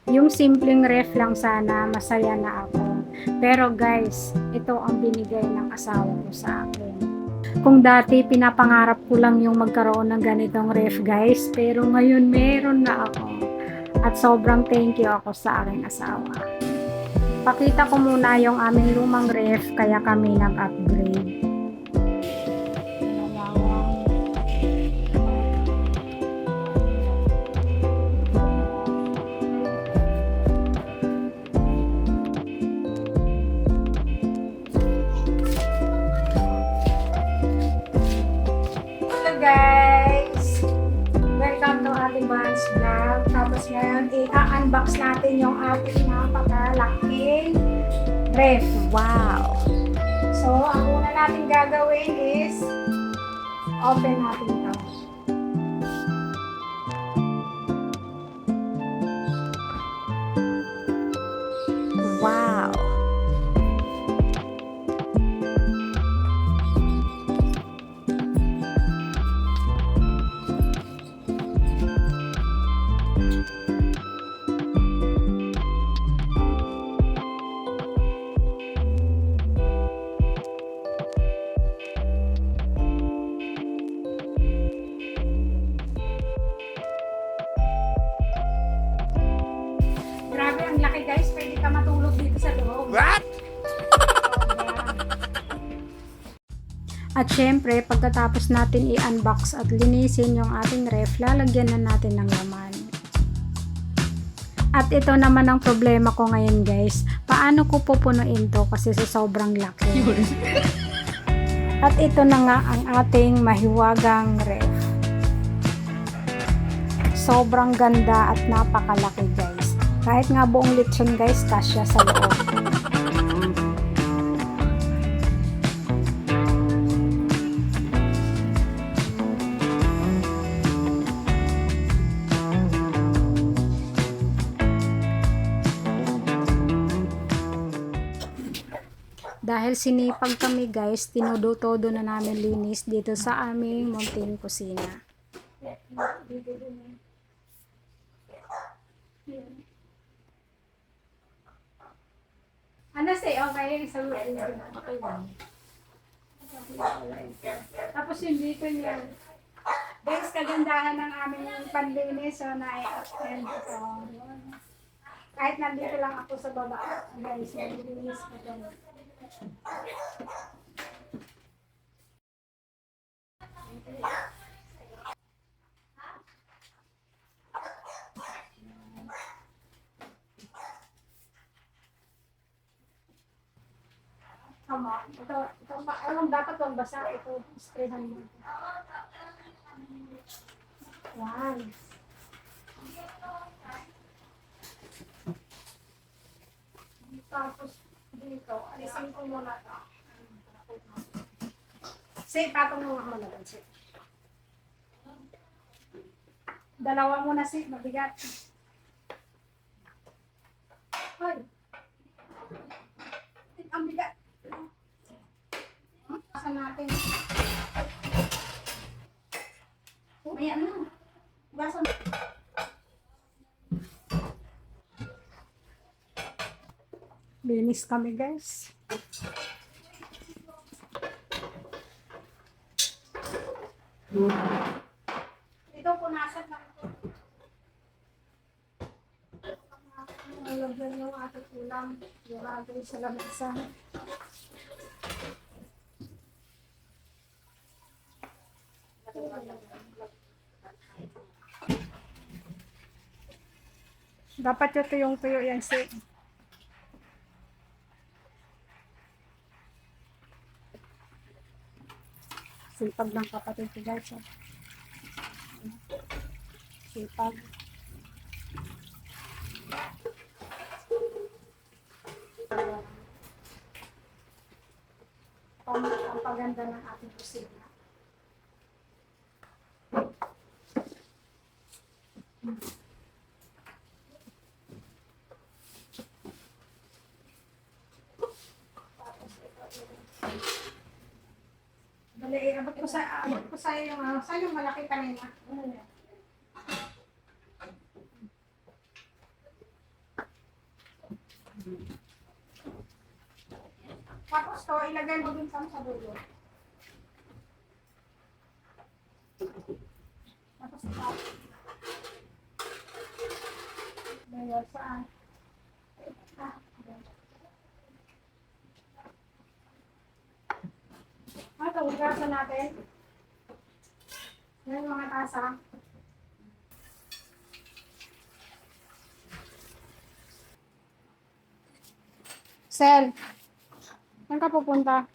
Yung simpleng ref lang sana, masaya na ako. Pero guys, ito ang binigay ng asawa ko sa akin. Kung dati pinapangarap ko lang yung magkaroon ng ganitong ref guys, pero ngayon meron na ako. At sobrang thank you ako sa aking asawa. Pakita ko muna yung aming lumang ref kaya kami nag-upgrade. Hello guys! Welcome to Ate Man's Vlog. Tapos ngayon, i-unbox natin yung ating napakalaking ref. Wow! So, ang una natin gagawin is open natin ito. Wow! Grabe, ang laki guys. Pwede ka matulog dito sa loob. What? At syempre, pagkatapos natin i-unbox at linisin yung ating ref, lalagyan na natin ng laman. At ito naman ang problema ko ngayon guys. Paano ko pupunuin to kasi sa sobrang laki. At ito na nga ang ating mahiwagang ref. Sobrang ganda at napakalaki guys. Kahit nga buong lechon guys, kasya sa loob. Dahil sinipag kami guys, tinodo-todo na namin linis dito sa aming munting kusina. Ano say, okay, sa okay lang. Tapos yung dito niya. Guys, kagandahan ng aming panlinis, so na-extend ito. Kahit nandito lang ako sa baba, guys, nalilinis ko ito. Tama. Alam, dapat wag basa. Ito, sprayhan mo. Yan. Tapos, dito, alisin ko muna ito. Say, patong mo nga muna. Say. Dalawa muna, say. Mabigat. Hoy. Ang bigat. Basa natin. May ano? Basa natin. Linis kami guys. Ito punasan lang ito. Nalagyan yung ating ulam. Nilagay sa lamesa. Dapat ito yung tuyo yan si. Sipag ng kapatid ko guys. Sipag. Ang paganda ng ating kusina. Dali, abot ko sa yung, saan yung malaki kanina? Tapos to, ilagay mo dun sa dulo. Tapos ito. Dahil saan? Ito, ugasan natin. Yan yung mga tasa. Sel, saan ka pupunta?